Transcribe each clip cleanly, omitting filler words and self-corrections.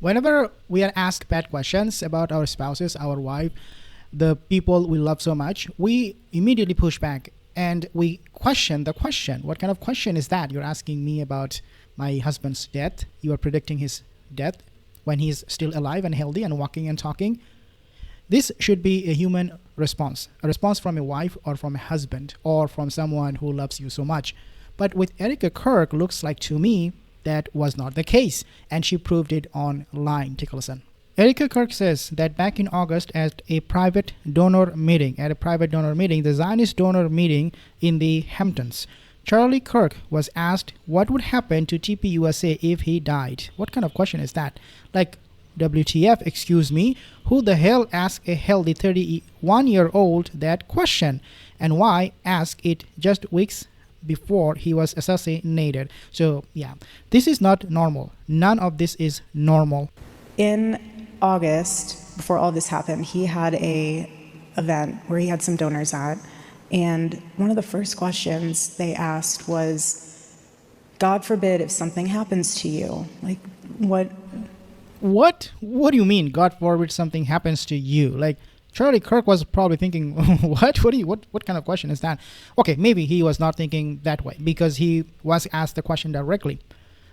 Whenever we are asked bad questions about our spouses, our wife, the people we love so much, we immediately push back and we question the question. What kind of question is that? You're asking me about my husband's death. You are predicting his death when he's still alive and healthy and walking and talking. This should be a human response, a response from a wife or from a husband or from someone who loves you so much. But with Erika Kirk, looks like to me that was not the case, and she proved it online. Take a listen. Erika Kirk says that back in August at a private donor meeting, the Zionist donor meeting in the Hamptons, Charlie Kirk was asked what would happen to TPUSA if he died. What kind of question is that? Like, WTF, excuse me, who the hell asked a healthy 31-year-old that question? And why ask it just weeks before he was assassinated? So yeah, this is not normal. None of this is normal. In August, before all this happened, he had a event where he had some donors at, and one of the first questions they asked was, God forbid if something happens to you. Like, what do you mean, God forbid something happens to you? Like, Charlie Kirk was probably thinking, what kind of question is that? Okay, maybe he was not thinking that way because he was asked the question directly.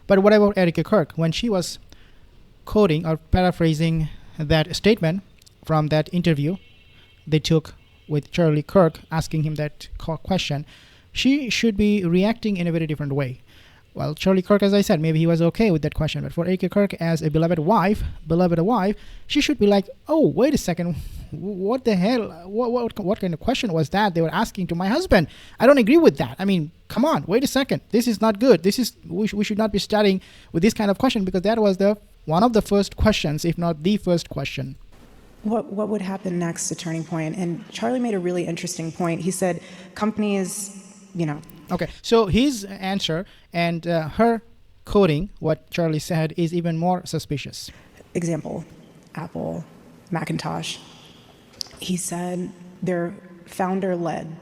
But what about Erika Kirk? When she was quoting or paraphrasing that statement from that interview they took with Charlie Kirk, asking him that question, she should be reacting in a very different way. Well, Charlie Kirk, as I said, maybe he was okay with that question. But for Erika Kirk, as a beloved wife, she should be like, oh, wait a second. What the hell? What kind of question was that they were asking to my husband? I don't agree with that. I mean, come on, wait a second. This is not good. We should not be starting with this kind of question, because that was one of the first questions, if not the first question. What would happen next, a turning point? And Charlie made a really interesting point. He said companies, Okay, so his answer and her quoting what Charlie said is even more suspicious. Example, Apple, Macintosh. He said they're founder-led.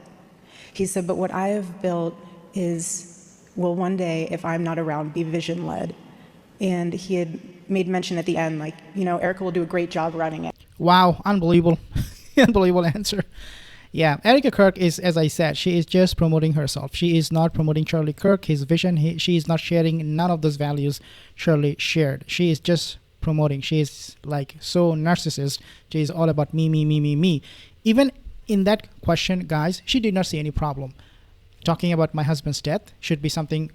He said, but what I have built will one day, if I'm not around, be vision-led. And he had made mention at the end, Erika will do a great job running it. Wow, unbelievable. Unbelievable answer. Yeah, Erika Kirk is, as I said, she is just promoting herself. She is not promoting Charlie Kirk, his vision. She is not sharing none of those values Charlie shared. She is just promoting. She is like so narcissist. She is all about me, me, me, me, me. Even in that question, guys, she did not see any problem. Talking about my husband's death should be something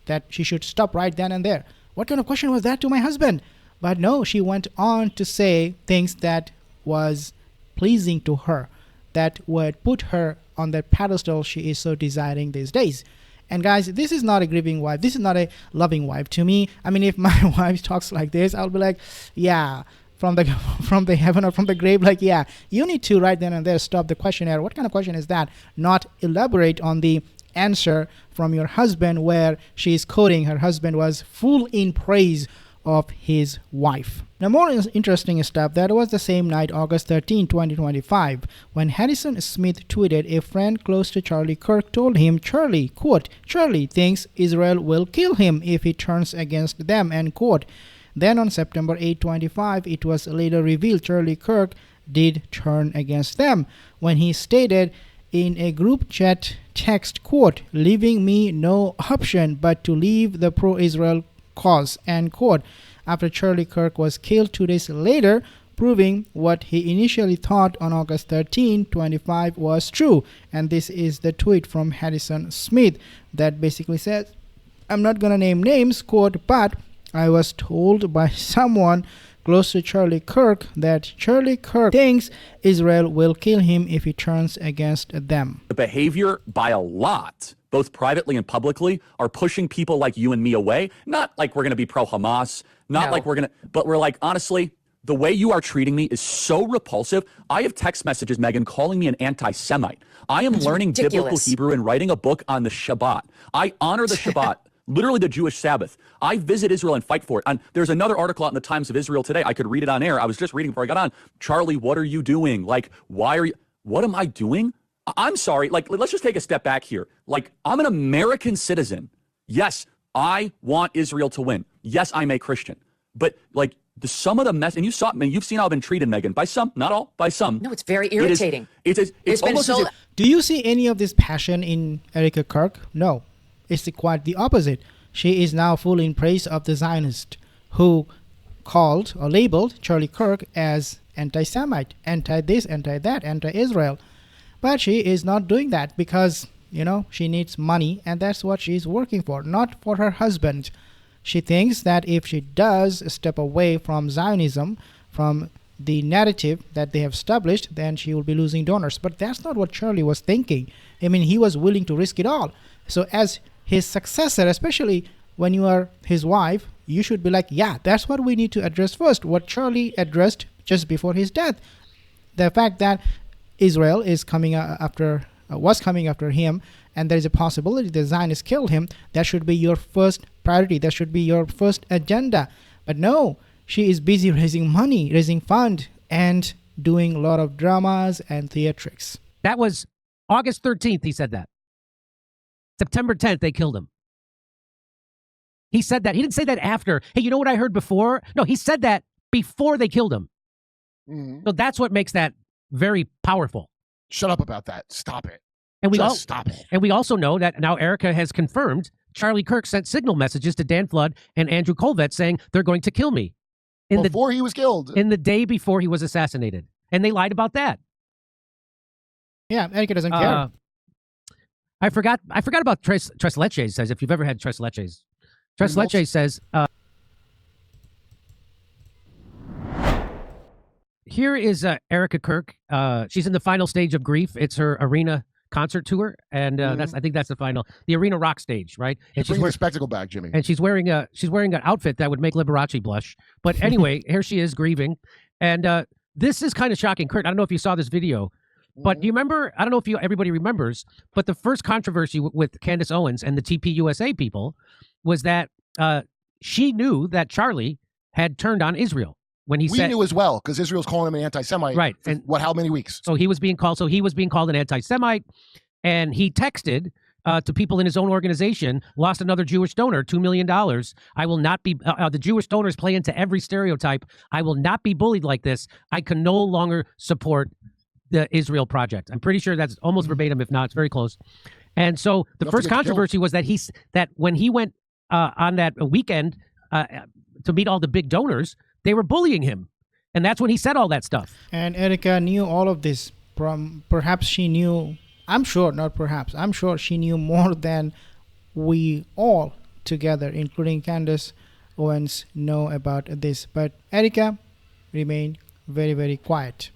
that she should stop right then and there. What kind of question was that to my husband? But no, she went on to say things that was pleasing to her, that would put her on that pedestal she is so desiring these days. And guys, this is not a grieving wife. This is not a loving wife to me. I mean, if my wife talks like this, I'll be like, yeah, from the heaven or from the grave, like, yeah, you need to right then and there stop the questionnaire. What kind of question is that? Not elaborate on the answer from your husband, where she is quoting her husband was full in praise of his wife. Now, more interesting stuff, that was the same night, August 13, 2025, when Harrison Smith tweeted a friend close to Charlie Kirk told him, Charlie, quote, Charlie thinks Israel will kill him if he turns against them, end quote. Then on September 8, 25, it was later revealed Charlie Kirk did turn against them when he stated in a group chat text, quote, leaving me no option but to leave the pro-Israel cause, end quote, after Charlie Kirk was killed 2 days later, proving what he initially thought on August 13, 25 was true. And this is the tweet from Harrison Smith that basically says, I'm not gonna name names, quote, but I was told by someone close to Charlie Kirk that Charlie Kirk thinks Israel will kill him if he turns against them. The behavior by a lot, both privately and publicly, are pushing people like you and me away. Not like we're going to be pro-Hamas, not like we're going to, but we're like, honestly, the way you are treating me is so repulsive. I have text messages, Meghan, calling me an anti-Semite. I am learning biblical Hebrew and writing a book on the Shabbat. I honor the Shabbat. Literally the Jewish Sabbath. I visit Israel and fight for it. And there's another article out in the Times of Israel today. I could read it on air. I was just reading before I got on. Charlie, what are you doing? Like, what am I doing? I'm sorry. Like, let's just take a step back here. Like, I'm an American citizen. Yes, I want Israel to win. Yes, I'm a Christian. But like, some of the mess, and you saw, and you've seen how I've been treated, Meghan, by some, not all, by some. No, it's very irritating. It's been almost so. as if, Do you see any of this passion in Erika Kirk? No. It's quite the opposite. She is now full in praise of the Zionist who called or labeled Charlie Kirk as anti-Semite, anti-this, anti-that, anti-Israel. But she is not doing that because, she needs money, and that's what she's working for, not for her husband. She thinks that if she does step away from Zionism, from the narrative that they have established, then she will be losing donors. But that's not what Charlie was thinking. I mean, he was willing to risk it all. So as his successor, especially when you are his wife, you should be like, yeah, that's what we need to address first. What Charlie addressed just before his death. The fact that Israel is was coming after him, and there is a possibility the Zionists killed him, that should be your first priority. That should be your first agenda. But no, she is busy raising money, raising fund, and doing a lot of dramas and theatrics. That was August 13th, he said that. September 10th, they killed him. He said that. He didn't say that after. Hey, you know what I heard before? No, he said that before they killed him. Mm-hmm. So that's what makes that very powerful. Shut up about that. Stop it. And stop it. And we also know that now Erika has confirmed Charlie Kirk sent signal messages to Dan Flood and Andrew Colvett saying they're going to kill me. Before he was killed. In the day before he was assassinated. And they lied about that. Yeah, Erika doesn't care. I forgot about Tres Leches, says, if you've ever had Tres Leches. Tres Leches says, here is Erika Kirk. She's in the final stage of grief. It's her arena concert tour, and I think that's the arena rock stage, right? And she's wearing a spectacle bag, Jimmy. And she's wearing an outfit that would make Liberace blush. But anyway, here she is grieving, and this is kind of shocking. Kurt, I don't know if you saw this video, but do you remember? I don't know if everybody remembers, but the first controversy with Candace Owens and the TPUSA people was that she knew that Charlie had turned on Israel. When we knew as well, because Israel's calling him an anti-Semite. Right. And how many weeks? So he was being called an anti-Semite, and he texted to people in his own organization, lost another Jewish donor, $2 million. I will not be, the Jewish donors play into every stereotype. I will not be bullied like this. I can no longer support the Israel project. I'm pretty sure that's almost verbatim, if not, it's very close. And so the first controversy was that when he went on that weekend to meet all the big donors, they were bullying him. And that's when he said all that stuff. And Erika knew all of this. Perhaps she knew, I'm sure she knew more than we all together, including Candace Owens, know about this. But Erika remained very, very quiet.